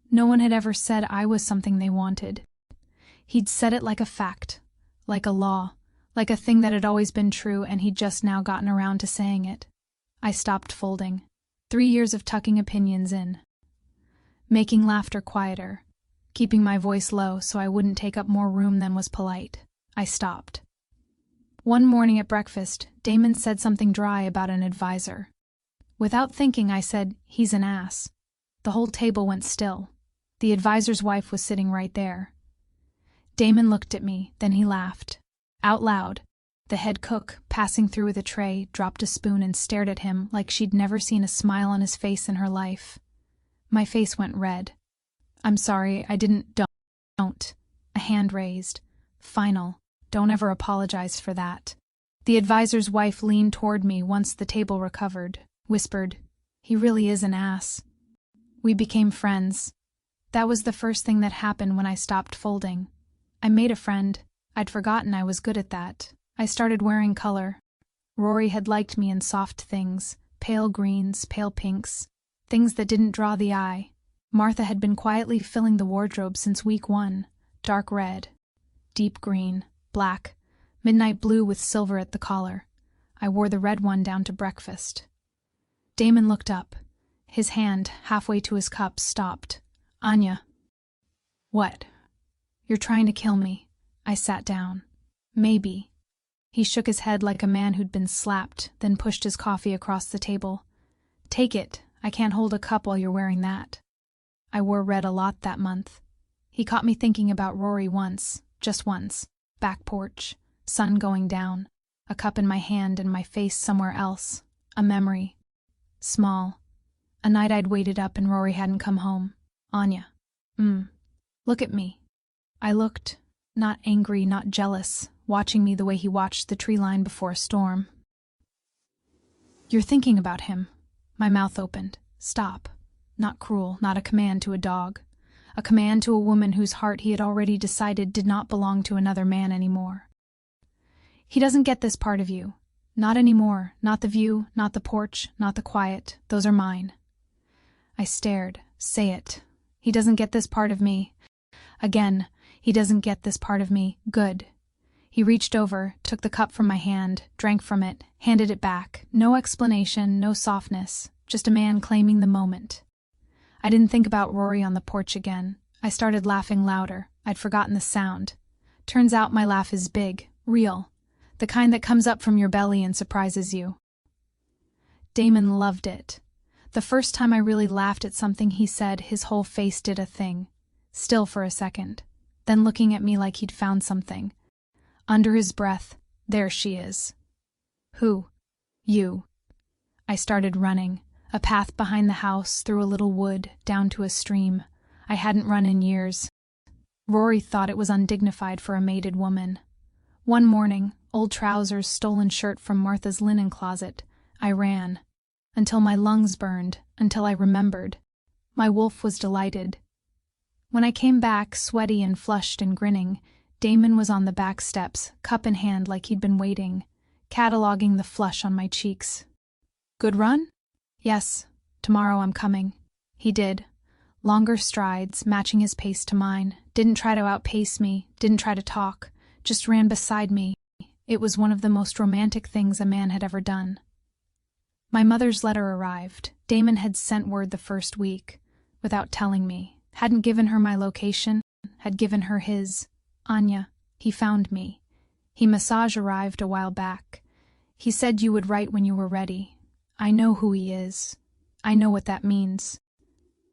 No one had ever said I was something they wanted. He'd said it like a fact, like a law, like a thing that had always been true, and he'd just now gotten around to saying it. I stopped folding. 3 years of tucking opinions in. Making laughter quieter. Keeping my voice low so I wouldn't take up more room than was polite. I stopped. One morning at breakfast, Damon said something dry about an advisor. Without thinking, I said, "He's an ass." The whole table went still. The advisor's wife was sitting right there. Damon looked at me, then he laughed. Out loud. The head cook, passing through with a tray, dropped a spoon and stared at him like she'd never seen a smile on his face in her life. My face went red. "I'm sorry, I didn't. Don't. A hand raised. Final. Don't ever apologize for that." The advisor's wife leaned toward me once the table recovered, whispered, "He really is an ass." We became friends. That was the first thing that happened when I stopped folding. I made a friend. I'd forgotten I was good at that. I started wearing color. Rory had liked me in soft things, pale greens, pale pinks, things that didn't draw the eye. Martha had been quietly filling the wardrobe since week 1, dark red, deep green, black, midnight blue with silver at the collar. I wore the red one down to breakfast. Damon looked up. His hand, halfway to his cup, stopped. "Anya." "What?" "You're trying to kill me." I sat down. "Maybe." He shook his head like a man who'd been slapped, then pushed his coffee across the table. "Take it. I can't hold a cup while you're wearing that." I wore red a lot that month. He caught me thinking about Rory once, just once. Back porch, sun going down, a cup in my hand and my face somewhere else. A memory. Small. A night I'd waited up and Rory hadn't come home. "Anya. Look at me." I looked, not angry, not jealous, watching me the way he watched the tree line before a storm. "You're thinking about him." My mouth opened. "Stop." Not cruel, not a command to a dog. A command to a woman whose heart he had already decided did not belong to another man anymore. "He doesn't get this part of you. Not anymore. Not the view, not the porch, not the quiet. Those are mine." I stared. "Say it." "He doesn't get this part of me." Again, "He doesn't get this part of me." "Good." He reached over, took the cup from my hand, drank from it, handed it back. No explanation, no softness, just a man claiming the moment. I didn't think about Rory on the porch again. I started laughing louder. I'd forgotten the sound. Turns out my laugh is big, real, the kind that comes up from your belly and surprises you. Damon loved it. The first time I really laughed at something he said, his whole face did a thing. Still for a second. Then looking at me like he'd found something. Under his breath, "There she is." "Who?" "You." I started running. A path behind the house, through a little wood, down to a stream. I hadn't run in years. Rory thought it was undignified for a mated woman. One morning, old trousers, stolen shirt from Martha's linen closet, I ran. Until my lungs burned, until I remembered. My wolf was delighted. When I came back, sweaty and flushed and grinning, Damon was on the back steps, cup in hand like he'd been waiting, cataloging the flush on my cheeks. "Good run?" "Yes. Tomorrow I'm coming." He did. Longer strides, matching his pace to mine. Didn't try to outpace me, didn't try to talk, just ran beside me. It was one of the most romantic things a man had ever done. My mother's letter arrived. Damon had sent word the first week, without telling me. Hadn't given her my location, had given her his. "Anya, he found me. He massage arrived a while back. He said you would write when you were ready. I know who he is. I know what that means.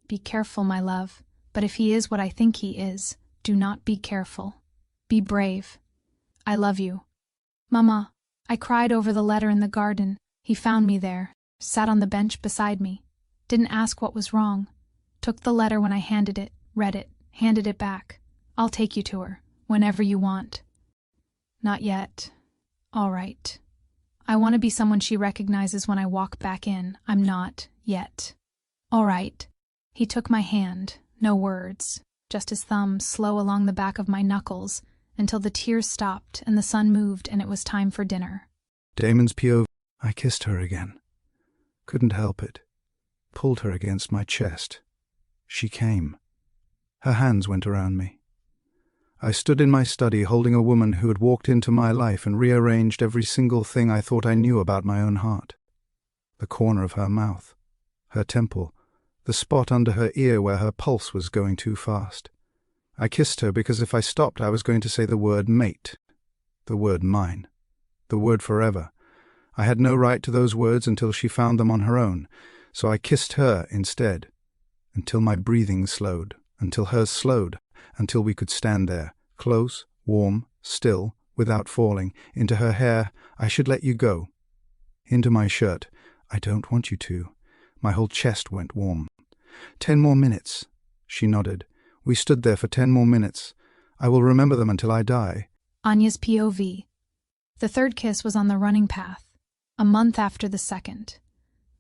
Be careful, my love, but if he is what I think he is, do not be careful. Be brave. I love you." "Mama," I cried over the letter in the garden. He found me there, sat on the bench beside me, didn't ask what was wrong, took the letter when I handed it, read it, handed it back. I'll take you to her, whenever you want. Not yet. All right. I want to be someone she recognizes when I walk back in. I'm not, yet. All right. He took my hand, no words, just his thumb slow along the back of my knuckles until the tears stopped and the sun moved and it was time for dinner. Damon's POV. I kissed her again. Couldn't help it. Pulled her against my chest. She came. Her hands went around me. I stood in my study holding a woman who had walked into my life and rearranged every single thing I thought I knew about my own heart. The corner of her mouth, her temple, the spot under her ear where her pulse was going too fast. I kissed her because if I stopped I was going to say the word mate, the word mine, the word forever. I had no right to those words until she found them on her own, so I kissed her instead, until my breathing slowed, until hers slowed, until we could stand there, close, warm, still, without falling, into her hair. I should let you go. Into my shirt. I don't want you to. My whole chest went warm. 10 more minutes. She nodded. We stood there for 10 more minutes. I will remember them until I die. Anya's POV. The third kiss was on the running path, a month after the second.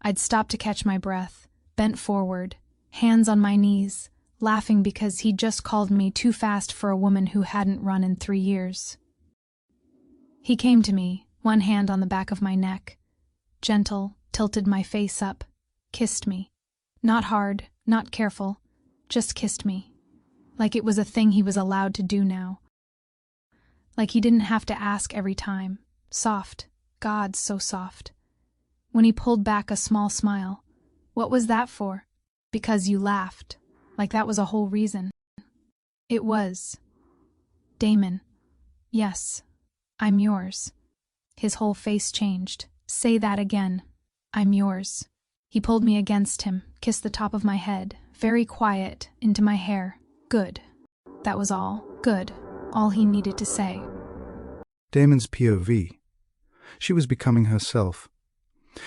I'd stopped to catch my breath, bent forward, hands on my knees, laughing because he'd just called me too fast for a woman who hadn't run in 3 years. He came to me, one hand on the back of my neck, gentle, tilted my face up, kissed me. Not hard, not careful, just kissed me. Like it was a thing he was allowed to do now. Like he didn't have to ask every time. Soft, God, so soft. When he pulled back a small smile. What was that for? Because you laughed. Like that was a whole reason. It was. Damon. Yes, I'm yours. His whole face changed. Say that again. I'm yours. He pulled me against him, kissed the top of my head, very quiet, into my hair. Good. That was all. Good. All he needed to say. Damon's POV. She was becoming herself.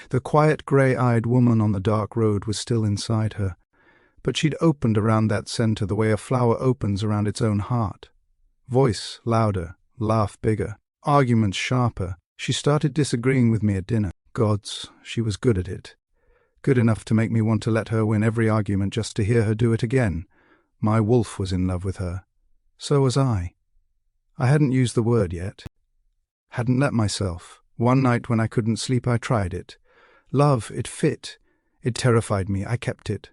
The quiet, grey-eyed woman on the dark road was still inside her, but she'd opened around that center the way a flower opens around its own heart. Voice louder, laugh bigger, arguments sharper. She started disagreeing with me at dinner. Gods, she was good at it. Good enough to make me want to let her win every argument just to hear her do it again. My wolf was in love with her. So was I. I hadn't used the word yet. Hadn't let myself. One night when I couldn't sleep I tried it. Love, it fit. It terrified me. I kept it.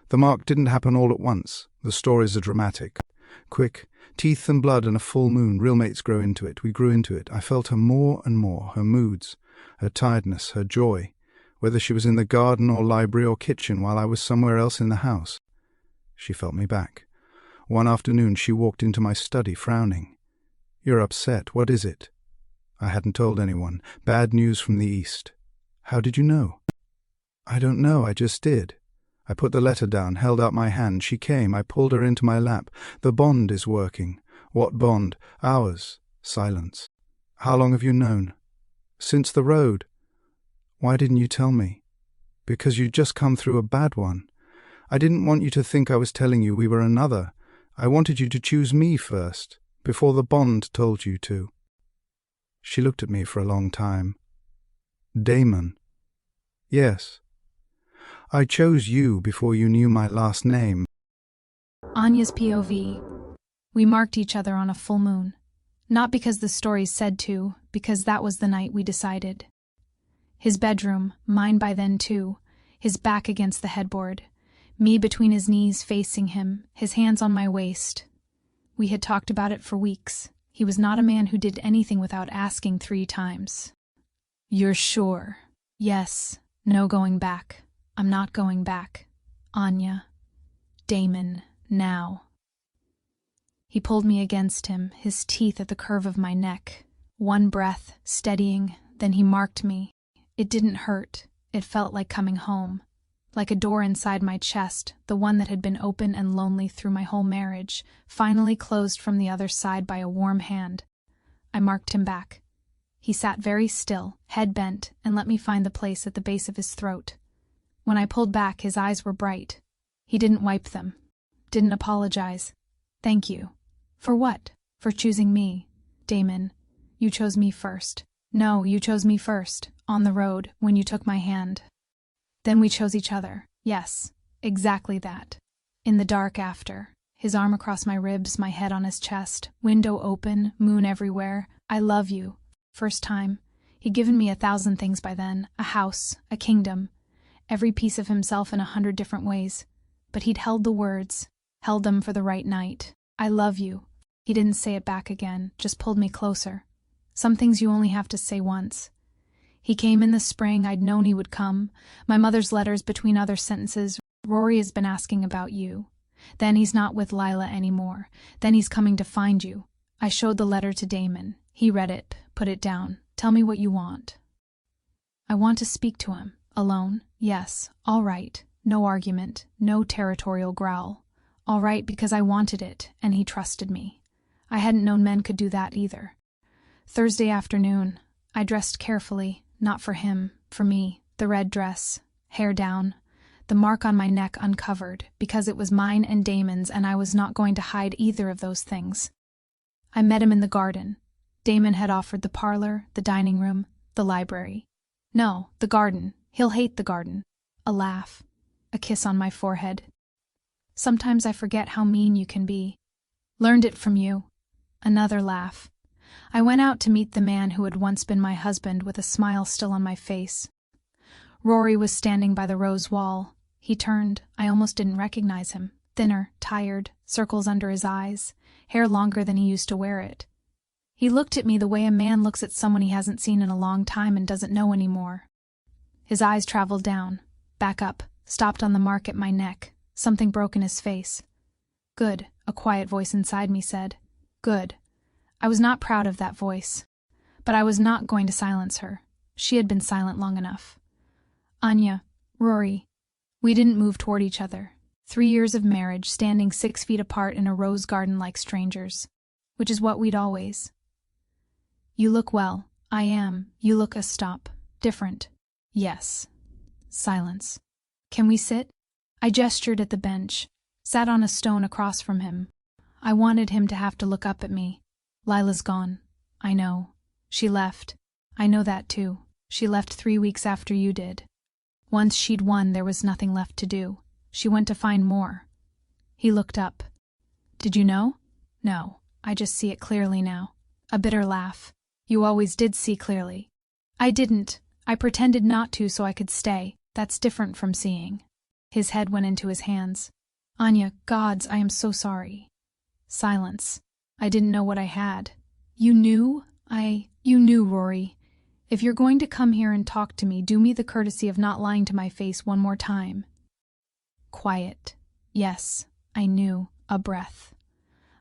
The mark didn't happen all at once. The stories are dramatic. Quick, teeth and blood and a full moon. Real mates grow into it. We grew into it. I felt her more and more. Her moods, her tiredness, her joy. Whether she was in the garden or library or kitchen while I was somewhere else in the house. She felt me back. One afternoon she walked into my study frowning. You're upset. What is it? I hadn't told anyone. Bad news from the east. How did you know? I don't know. I just did. I put the letter down, held out my hand. She came. I pulled her into my lap. The bond is working. What bond? Ours. Silence. How long have you known? Since the road. Why didn't you tell me? Because you'd just come through a bad one. I didn't want you to think I was telling you we were another. I wanted you to choose me first, before the bond told you to. She looked at me for a long time. Damon. Yes. I chose you before you knew my last name. Anya's POV. We marked each other on a full moon. Not because the stories said to, because that was the night we decided. His bedroom, mine by then too, his back against the headboard, me between his knees facing him, his hands on my waist. We had talked about it for weeks. He was not a man who did anything without asking 3 times. You're sure? Yes. No going back. I'm not going back. Anya. Damon. Now. He pulled me against him, his teeth at the curve of my neck. One breath, steadying, then he marked me. It didn't hurt. It felt like coming home. Like a door inside my chest, the one that had been open and lonely through my whole marriage, finally closed from the other side by a warm hand. I marked him back. He sat very still, head bent, and let me find the place at the base of his throat. When I pulled back, his eyes were bright. He didn't wipe them. Didn't apologize. Thank you. For what? For choosing me. Damon, you chose me first. No, you chose me first, on the road, when you took my hand. Then we chose each other. Yes, exactly that. In the dark after, his arm across my ribs, my head on his chest, window open, moon everywhere. I love you. First time. He'd given me 1,000 things by then, a house, a kingdom, every piece of himself in 100 different ways. But he'd held the words, held them for the right night. I love you. He didn't say it back again, just pulled me closer. Some things you only have to say once. He came in the spring, I'd known he would come. My mother's letters between other sentences. Rory has been asking about you. Then he's not with Lila anymore. Then he's coming to find you. I showed the letter to Damon. He read it, put it down. Tell me what you want. I want to speak to him. Alone? Yes. All right. No argument. No territorial growl. All right, because I wanted it, and he trusted me. I hadn't known men could do that either. Thursday afternoon. I dressed carefully, not for him, for me. The red dress, hair down, the mark on my neck uncovered, because it was mine and Damon's, and I was not going to hide either of those things. I met him in the garden. Damon had offered the parlor, the dining room, the library. No, the garden. He'll hate the garden. A laugh. A kiss on my forehead. Sometimes I forget how mean you can be. Learned it from you. Another laugh. I went out to meet the man who had once been my husband with a smile still on my face. Rory was standing by the rose wall. He turned. I almost didn't recognize him. Thinner, tired, circles under his eyes, hair longer than he used to wear it. He looked at me the way a man looks at someone he hasn't seen in a long time and doesn't know anymore. His eyes traveled down, back up, stopped on the mark at my neck. Something broke in his face. Good, a quiet voice inside me said. Good. I was not proud of that voice. But I was not going to silence her. She had been silent long enough. Anya, Rory. We didn't move toward each other. 3 years of marriage, standing 6 feet apart in a rose garden like strangers. Which is what we'd always. You look well. I am. You look a stop. Different. Yes. Silence. Can we sit? I gestured at the bench, sat on a stone across from him. I wanted him to have to look up at me. Lila's gone. I know. She left. I know that too. She left 3 weeks after you did. Once she'd won, there was nothing left to do. She went to find more. He looked up. Did you know? No. I just see it clearly now. A bitter laugh. You always did see clearly. I didn't. I pretended not to so I could stay. That's different from seeing. His head went into his hands. Anya, gods, I am so sorry. Silence. I didn't know what I had. You knew? You knew, Rory. If you're going to come here and talk to me, do me the courtesy of not lying to my face one more time. Quiet. Yes, I knew. A breath.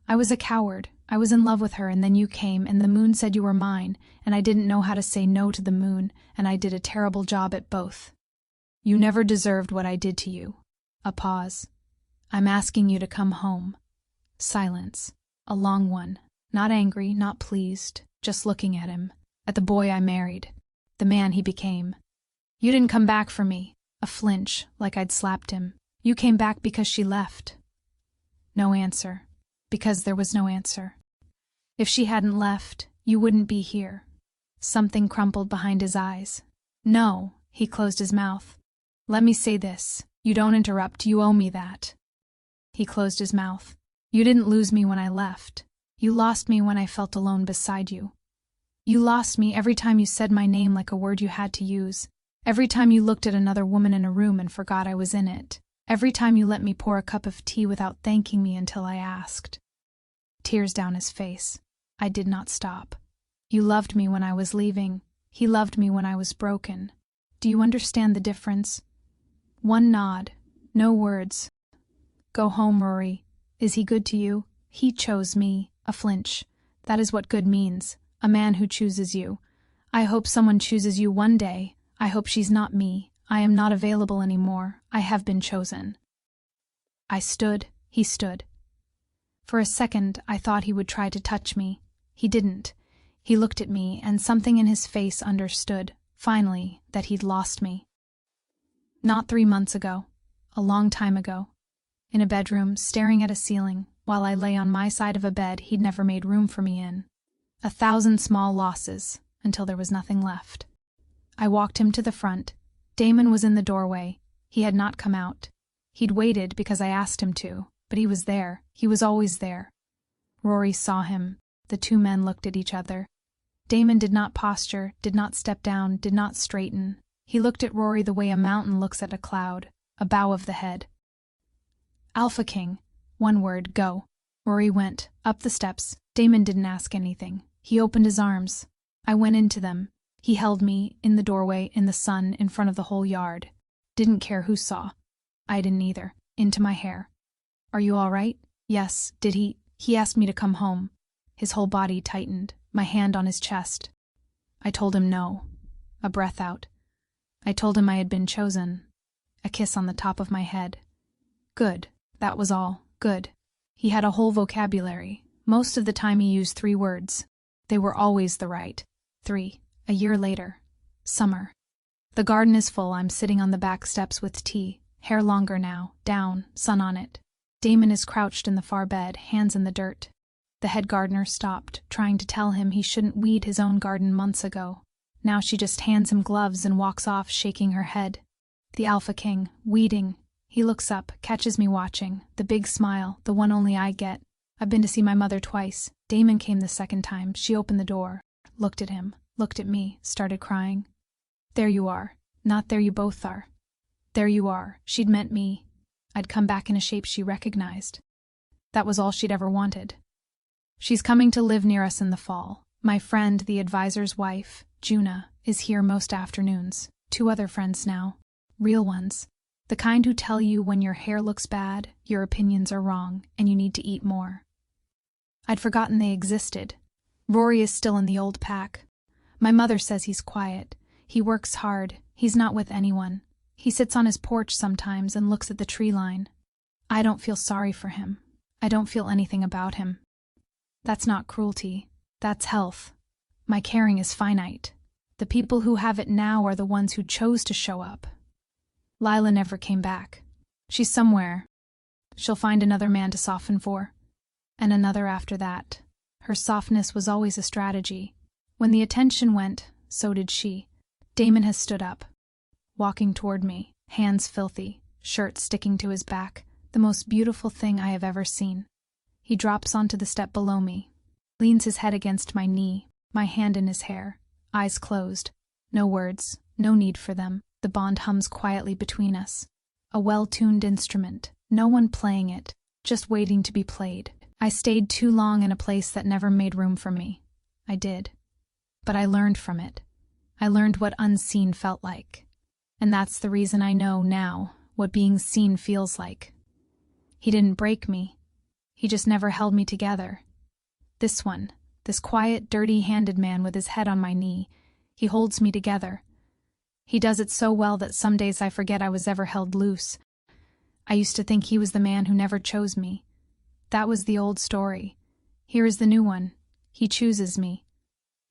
I was a coward. I was in love with her, and then you came, and the moon said you were mine, and I didn't know how to say no to the moon, and I did a terrible job at both. You never deserved what I did to you. A pause. I'm asking you to come home. Silence. A long one. Not angry, not pleased, just looking at him. At the boy I married. The man he became. You didn't come back for me. A flinch, like I'd slapped him. You came back because she left. No answer. Because there was no answer. If she hadn't left, you wouldn't be here. Something crumpled behind his eyes. No, he closed his mouth. Let me say this. You don't interrupt. You owe me that. He closed his mouth. You didn't lose me when I left. You lost me when I felt alone beside you. You lost me every time you said my name like a word you had to use. Every time you looked at another woman in a room and forgot I was in it. Every time you let me pour a cup of tea without thanking me until I asked. Tears down his face. I did not stop. You loved me when I was leaving. He loved me when I was broken. Do you understand the difference? One nod. No words. Go home, Rory. Is he good to you? He chose me. A flinch. That is what good means. A man who chooses you. I hope someone chooses you one day. I hope she's not me. I am not available anymore. I have been chosen. I stood. He stood. For a second, I thought he would try to touch me. He didn't. He looked at me, and something in his face understood, finally, that he'd lost me. Not 3 months ago, a long time ago, in a bedroom, staring at a ceiling, while I lay on my side of a bed he'd never made room for me in. 1,000 small losses, until there was nothing left. I walked him to the front. Damon was in the doorway. He had not come out. He'd waited because I asked him to, but he was there. He was always there. Rory saw him. The two men looked at each other. Damon did not posture, did not step down, did not straighten. He looked at Rory the way a mountain looks at a cloud, a bow of the head. Alpha King. One word, go. Rory went, up the steps. Damon didn't ask anything. He opened his arms. I went into them. He held me, in the doorway, in the sun, in front of the whole yard. Didn't care who saw. I didn't either. Into my hair. Are you all right? Yes. Did he? He asked me to come home. His whole body tightened, my hand on his chest. I told him no. A breath out. I told him I had been chosen. A kiss on the top of my head. Good. That was all. Good. He had a whole vocabulary. Most of the time he used 3 words. They were always the right 3. A year later. Summer. The garden is full. I'm sitting on the back steps with tea. Hair longer now. Down. Sun on it. Damon is crouched in the far bed, hands in the dirt. The head gardener stopped, trying to tell him he shouldn't weed his own garden months ago. Now she just hands him gloves and walks off, shaking her head. The Alpha King, weeding. He looks up, catches me watching, the big smile, the one only I get. I've been to see my mother twice. Damon came the second time. She opened the door, looked at him, looked at me, started crying. There you are. Not there you both are. There you are. She'd meant me. I'd come back in a shape she recognized. That was all she'd ever wanted. She's coming to live near us in the fall. My friend, the advisor's wife, Juna, is here most afternoons. 2 other friends now. Real ones. The kind who tell you when your hair looks bad, your opinions are wrong, and you need to eat more. I'd forgotten they existed. Rory is still in the old pack. My mother says he's quiet. He works hard. He's not with anyone. He sits on his porch sometimes and looks at the tree line. I don't feel sorry for him. I don't feel anything about him. That's not cruelty. That's health. My caring is finite. The people who have it now are the ones who chose to show up. Lila never came back. She's somewhere. She'll find another man to soften for. And another after that. Her softness was always a strategy. When the attention went, so did she. Damon has stood up, walking toward me, hands filthy, shirt sticking to his back, the most beautiful thing I have ever seen. He drops onto the step below me, leans his head against my knee, my hand in his hair, eyes closed. No words, no need for them. The bond hums quietly between us. A well-tuned instrument, no one playing it, just waiting to be played. I stayed too long in a place that never made room for me. I did. But I learned from it. I learned what unseen felt like. And that's the reason I know now what being seen feels like. He didn't break me. He just never held me together. This one, this quiet, dirty-handed man with his head on my knee, he holds me together. He does it so well that some days I forget I was ever held loose. I used to think he was the man who never chose me. That was the old story. Here is the new one. He chooses me.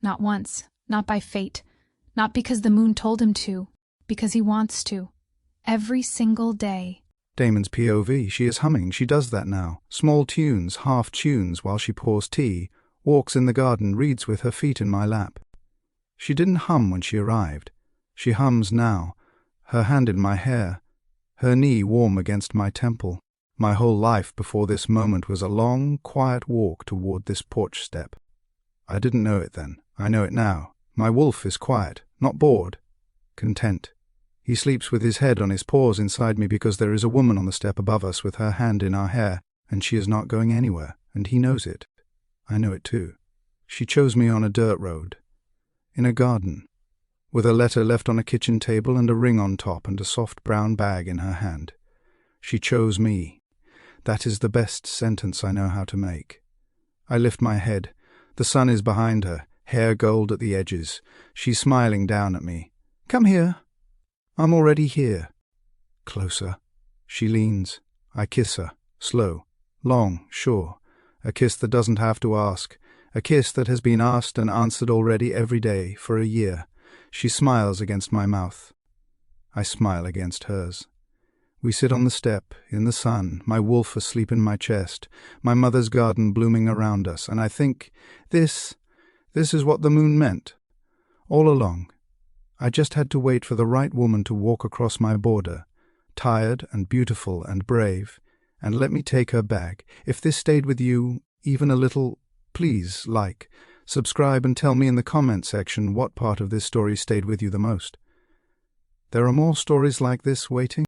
Not once, not by fate, not because the moon told him to, because he wants to. Every single day. Damon's POV. She is humming. She does that now. Small tunes, half tunes while she pours tea, walks in the garden, reads with her feet in my lap. She didn't hum when she arrived. She hums now, her hand in my hair, her knee warm against my temple. My whole life before this moment was a long, quiet walk toward this porch step. I didn't know it then. I know it now. My wolf is quiet, not bored, content. He sleeps with his head on his paws inside me because there is a woman on the step above us with her hand in our hair, and she is not going anywhere, and he knows it. I know it too. She chose me on a dirt road, in a garden, with a letter left on a kitchen table and a ring on top and a soft brown bag in her hand. She chose me. That is the best sentence I know how to make. I lift my head. The sun is behind her, hair gold at the edges. She's smiling down at me. Come here. I'm already here. Closer. She leans. I kiss her. Slow. Long. Sure. A kiss that doesn't have to ask. A kiss that has been asked and answered already every day for a year. She smiles against my mouth. I smile against hers. We sit on the step, in the sun, my wolf asleep in my chest, my mother's garden blooming around us, and I think, this is what the moon meant. All along. I just had to wait for the right woman to walk across my border, tired and beautiful and brave, and let me take her bag. If this stayed with you, even a little, please like, subscribe and tell me in the comment section what part of this story stayed with you the most. There are more stories like this waiting.